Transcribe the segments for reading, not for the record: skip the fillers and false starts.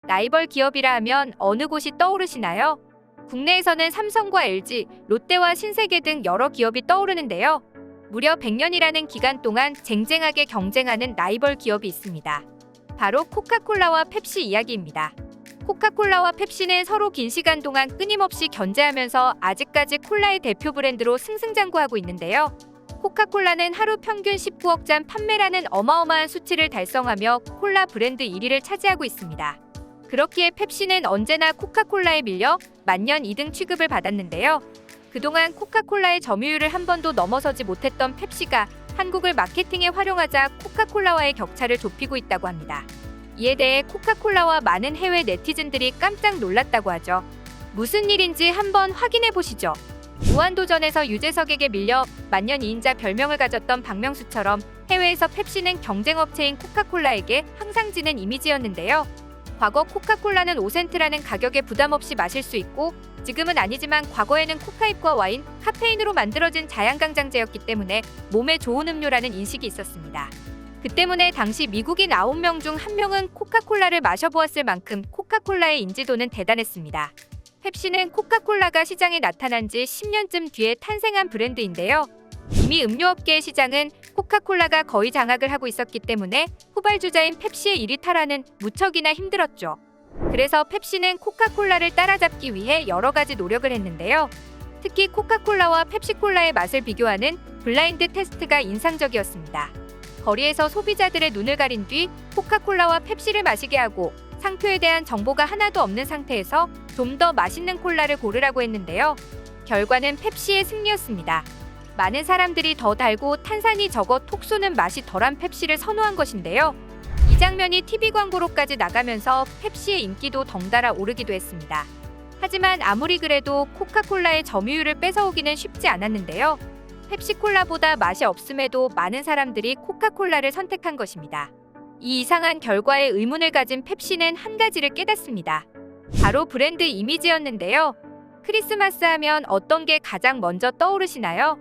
라이벌 기업이라 하면 어느 곳이 떠오르시나요? 국내에서는 삼성과 LG, 롯데와 신세계 등 여러 기업이 떠오르는데요. 무려 100년이라는 기간 동안 쟁쟁하게 경쟁하는 라이벌 기업이 있습니다. 바로 코카콜라와 펩시 이야기입니다. 코카콜라와 펩시는 서로 긴 시간 동안 끊임없이 견제하면서 아직까지 콜라의 대표 브랜드로 승승장구하고 있는데요. 코카콜라는 하루 평균 19억 잔 판매라는 어마어마한 수치를 달성하며 콜라 브랜드 1위를 차지하고 있습니다. 그렇기에 펩시는 언제나 코카콜라에 밀려 만년 2등 취급을 받았는데요. 그동안 코카콜라의 점유율을 한 번도 넘어서지 못했던 펩시가 한국을 마케팅에 활용하자 코카콜라와의 격차를 좁히고 있다고 합니다. 이에 대해 코카콜라와 많은 해외 네티즌들이 깜짝 놀랐다고 하죠. 무슨 일인지 한번 확인해 보시죠. 무한도전에서 유재석에게 밀려 만년 2인자 별명을 가졌던 박명수처럼 해외에서 펩시는 경쟁업체인 코카콜라에게 항상 지는 이미지였는데요. 과거 코카콜라는 5센트라는 가격에 부담 없이 마실 수 있고 지금은 아니지만 과거에는 코카잎과 와인, 카페인으로 만들어진 자양강장제였기 때문에 몸에 좋은 음료라는 인식이 있었습니다. 그 때문에 당시 미국인 9명 중 1명은 코카콜라를 마셔보았을 만큼 코카콜라의 인지도는 대단했습니다. 펩시는 코카콜라가 시장에 나타난 지 10년쯤 뒤에 탄생한 브랜드인데요. 이미 음료업계의 시장은 코카콜라가 거의 장악을 하고 있었기 때문에 후발주자인 펩시의 1위 탈환은 무척이나 힘들었죠. 그래서 펩시는 코카콜라를 따라잡기 위해 여러 가지 노력을 했는데요. 특히 코카콜라와 펩시콜라의 맛을 비교하는 블라인드 테스트가 인상적이었습니다. 거리에서 소비자들의 눈을 가린 뒤 코카콜라와 펩시를 마시게 하고 상표에 대한 정보가 하나도 없는 상태에서 좀 더 맛있는 콜라를 고르라고 했는데요. 결과는 펩시의 승리였습니다. 많은 사람들이 더 달고 탄산이 적어 톡 쏘는 맛이 덜한 펩시를 선호한 것인데요. 이 장면이 TV 광고로까지 나가면서 펩시의 인기도 덩달아 오르기도 했습니다. 하지만 아무리 그래도 코카콜라의 점유율을 뺏어오기는 쉽지 않았는데요. 펩시콜라보다 맛이 없음에도 많은 사람들이 코카콜라를 선택한 것입니다. 이 이상한 결과에 의문을 가진 펩시는 한 가지를 깨닫습니다. 바로 브랜드 이미지였는데요. 크리스마스 하면 어떤 게 가장 먼저 떠오르시나요?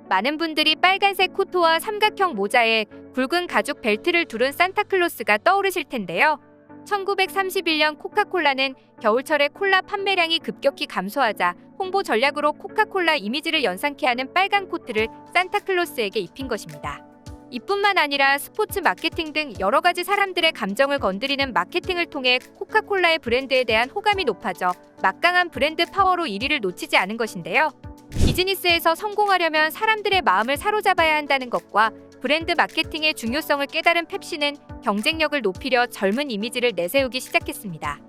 많은 분들이 빨간색 코트와 삼각형 모자에 굵은 가죽 벨트를 두른 산타클로스가 떠오르실 텐데요. 1931년 코카콜라는 겨울철에 콜라 판매량이 급격히 감소하자 홍보 전략으로 코카콜라 이미지를 연상케 하는 빨간 코트를 산타클로스에게 입힌 것입니다. 이뿐만 아니라 스포츠 마케팅 등 여러 가지 사람들의 감정을 건드리는 마케팅을 통해 코카콜라의 브랜드에 대한 호감이 높아져 막강한 브랜드 파워로 1위를 놓치지 않은 것인데요. 비즈니스에서 성공하려면 사람들의 마음을 사로잡아야 한다는 것과 브랜드 마케팅의 중요성을 깨달은 펩시는 경쟁력을 높이려 젊은 이미지를 내세우기 시작했습니다.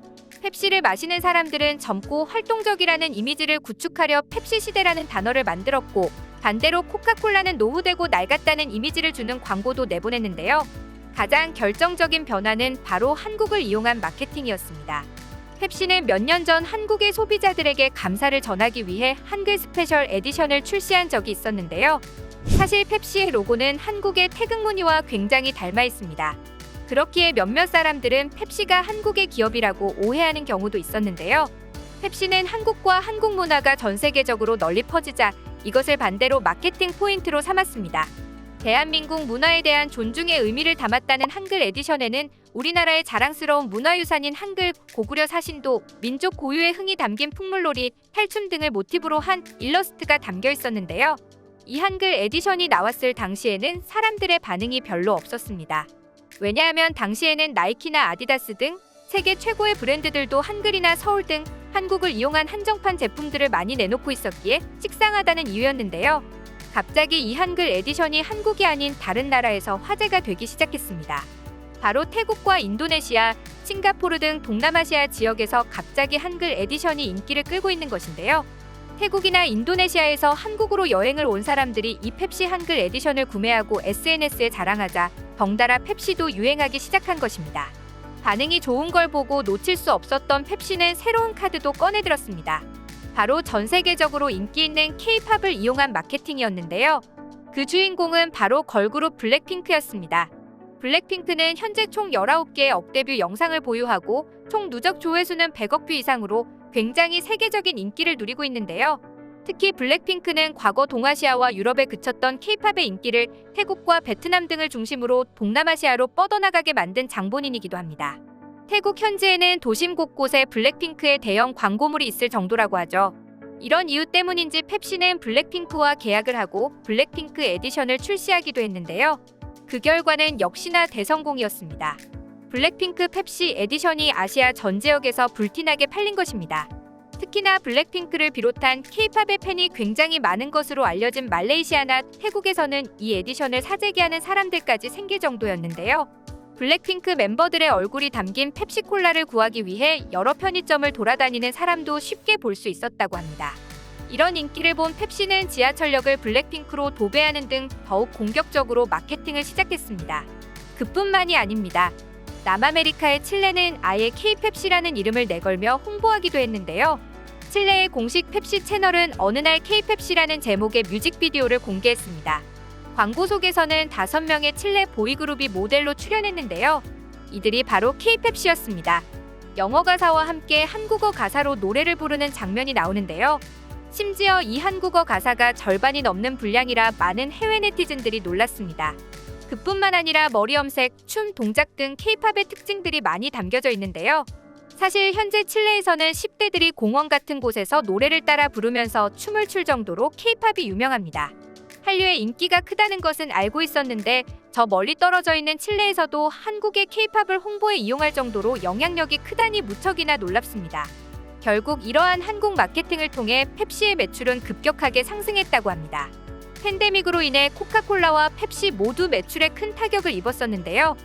펩시를 마시는 사람들은 젊고 활동적이라는 이미지를 구축하려 펩시 시대라는 단어를 만들었고 반대로 코카콜라는 노후되고 낡았다는 이미지를 주는 광고도 내보냈는데요. 가장 결정적인 변화는 바로 한국을 이용한 마케팅이었습니다. 펩시는 몇 년 전 한국의 소비자들에게 감사를 전하기 위해 한글 스페셜 에디션을 출시한 적이 있었는데요. 사실 펩시의 로고는 한국의 태극 무늬와 굉장히 닮아 있습니다. 그렇기에 몇몇 사람들은 펩시가 한국의 기업이라고 오해하는 경우도 있었는데요. 펩시는 한국과 한국 문화가 전 세계적으로 널리 퍼지자 이것을 반대로 마케팅 포인트로 삼았습니다. 대한민국 문화에 대한 존중의 의미를 담았다는 한글 에디션에는 우리나라의 자랑스러운 문화유산인 한글, 고구려 사신도, 민족 고유의 흥이 담긴 풍물놀이, 탈춤 등을 모티브로 한 일러스트가 담겨 있었는데요. 이 한글 에디션이 나왔을 당시에는 사람들의 반응이 별로 없었습니다. 왜냐하면 당시에는 나이키나 아디다스 등 세계 최고의 브랜드들도 한글이나 서울 등 한국을 이용한 한정판 제품들을 많이 내놓고 있었기에 식상하다는 이유였는데요. 갑자기 이 한글 에디션이 한국이 아닌 다른 나라에서 화제가 되기 시작했습니다. 바로 태국과 인도네시아, 싱가포르 등 동남아시아 지역에서 갑자기 한글 에디션이 인기를 끌고 있는 것인데요. 태국이나 인도네시아에서 한국으로 여행을 온 사람들이 이 펩시 한글 에디션을 구매하고 SNS에 자랑하자 덩달아 펩시도 유행하기 시작한 것입니다. 반응이 좋은 걸 보고 놓칠 수 없었던 펩시는 새로운 카드도 꺼내들었습니다. 바로 전 세계적으로 인기 있는 K-팝을 이용한 마케팅이었는데요. 그 주인공은 바로 걸그룹 블랙핑크였습니다. 블랙핑크는 현재 총 19개의 억데뷔 영상을 보유하고 총 누적 조회수는 100억 뷰 이상으로 굉장히 세계적인 인기를 누리고 있는데요. 특히 블랙핑크는 과거 동아시아와 유럽에 그쳤던 K-팝의 인기를 태국과 베트남 등을 중심으로 동남아시아로 뻗어나가게 만든 장본인이기도 합니다. 태국 현지에는 도심 곳곳에 블랙핑크의 대형 광고물이 있을 정도라고 하죠. 이런 이유 때문인지 펩시는 블랙핑크와 계약을 하고 블랙핑크 에디션을 출시하기도 했는데요. 그 결과는 역시나 대성공이었습니다. 블랙핑크 펩시 에디션이 아시아 전 지역에서 불티나게 팔린 것입니다. 특히나 블랙핑크를 비롯한 K-팝의 팬이 굉장히 많은 것으로 알려진 말레이시아나 태국에서는 이 에디션을 사재기하는 사람들까지 생길 정도였는데요. 블랙핑크 멤버들의 얼굴이 담긴 펩시콜라를 구하기 위해 여러 편의점을 돌아다니는 사람도 쉽게 볼 수 있었다고 합니다. 이런 인기를 본 펩시는 지하철역을 블랙핑크로 도배하는 등 더욱 공격적으로 마케팅을 시작했습니다. 그뿐만이 아닙니다. 남아메리카의 칠레는 아예 K-펩시라는 이름을 내걸며 홍보하기도 했는데요. 칠레의 공식 펩시 채널은 어느 날 K-펩시라는 제목의 뮤직비디오를 공개했습니다. 광고 속에서는 5명의 칠레 보이그룹이 모델로 출연했는데요. 이들이 바로 K-펩시였습니다. 영어 가사와 함께 한국어 가사로 노래를 부르는 장면이 나오는데요. 심지어 이 한국어 가사가 절반이 넘는 분량이라 많은 해외 네티즌들이 놀랐습니다. 그뿐만 아니라 머리 염색, 춤, 동작 등 K-팝의 특징들이 많이 담겨져 있는데요. 사실 현재 칠레에서는 10대들이 공원 같은 곳에서 노래를 따라 부르면서 춤을 출 정도로 K-팝이 유명합니다. 한류의 인기가 크다는 것은 알고 있었는데 저 멀리 떨어져 있는 칠레에서도 한국의 K-팝을 홍보에 이용할 정도로 영향력이 크다니 무척이나 놀랍습니다. 결국 이러한 한국 마케팅을 통해 펩시의 매출은 급격하게 상승했다고 합니다. 팬데믹으로 인해 코카콜라와 펩시 모두 매출에 큰 타격을 입었었는데요.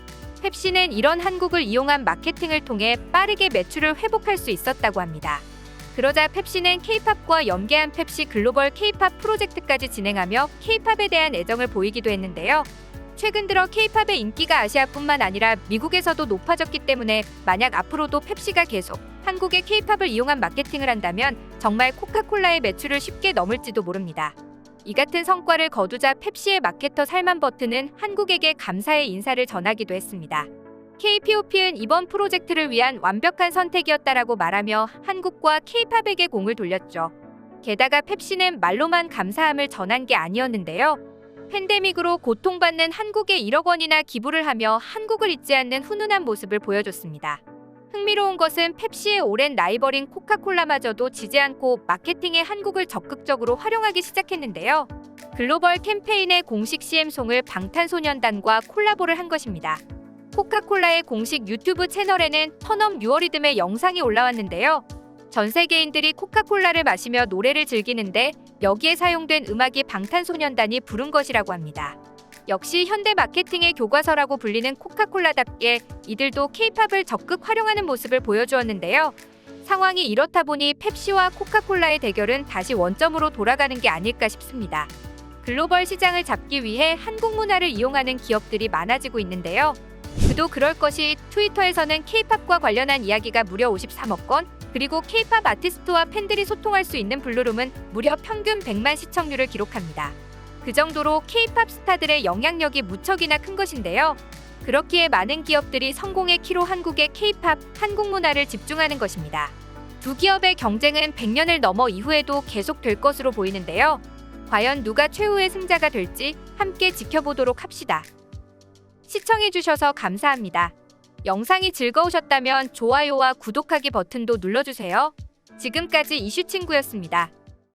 펩시는 이런 한국을 이용한 마케팅을 통해 빠르게 매출을 회복할 수 있었다고 합니다. 그러자 펩시는 K-팝과 연계한 펩시 글로벌 K-팝 프로젝트까지 진행하며 K-팝에 대한 애정을 보이기도 했는데요. 최근 들어 K-팝의 인기가 아시아뿐만 아니라 미국에서도 높아졌기 때문에 만약 앞으로도 펩시가 계속 한국의 K-팝을 이용한 마케팅을 한다면 정말 코카콜라의 매출을 쉽게 넘을지도 모릅니다. 이 같은 성과를 거두자 펩시의 마케터 살만 버튼은 한국에게 감사의 인사를 전하기도 했습니다. K-POP는 이번 프로젝트를 위한 완벽한 선택이었다라고 말하며 한국과 K-팝에게 공을 돌렸죠. 게다가 펩시는 말로만 감사함을 전한 게 아니었는데요. 팬데믹으로 고통받는 한국에 1억 원이나 기부를 하며 한국을 잊지 않는 훈훈한 모습을 보여줬습니다. 흥미로운 것은 펩시의 오랜 라이벌인 코카콜라마저도 지지 않고 마케팅에 한국을 적극적으로 활용하기 시작했는데요. 글로벌 캠페인의 공식 CM송을 방탄소년단과 콜라보를 한 것입니다. 코카콜라의 공식 유튜브 채널에는 턴업 뉴어리듬의 영상이 올라왔는데요. 전 세계인들이 코카콜라를 마시며 노래를 즐기는데 여기에 사용된 음악이 방탄소년단이 부른 것이라고 합니다. 역시 현대 마케팅의 교과서라고 불리는 코카콜라답게 이들도 K-팝을 적극 활용하는 모습을 보여주었는데요. 상황이 이렇다 보니 펩시와 코카콜라의 대결은 다시 원점으로 돌아가는 게 아닐까 싶습니다. 글로벌 시장을 잡기 위해 한국 문화를 이용하는 기업들이 많아지고 있는데요. 그도 그럴 것이 트위터에서는 K-팝과 관련한 이야기가 무려 53억 건, 그리고 K-팝 아티스트와 팬들이 소통할 수 있는 블루룸은 무려 평균 100만 시청률을 기록합니다. 그 정도로 K-팝 스타들의 영향력이 무척이나 큰 것인데요. 그렇기에 많은 기업들이 성공의 키로 한국의 K-팝, 한국 문화를 집중하는 것입니다. 두 기업의 경쟁은 100년을 넘어 이후에도 계속될 것으로 보이는데요. 과연 누가 최후의 승자가 될지 함께 지켜보도록 합시다. 시청해주셔서 감사합니다. 영상이 즐거우셨다면 좋아요와 구독하기 버튼도 눌러주세요. 지금까지 이슈친구였습니다.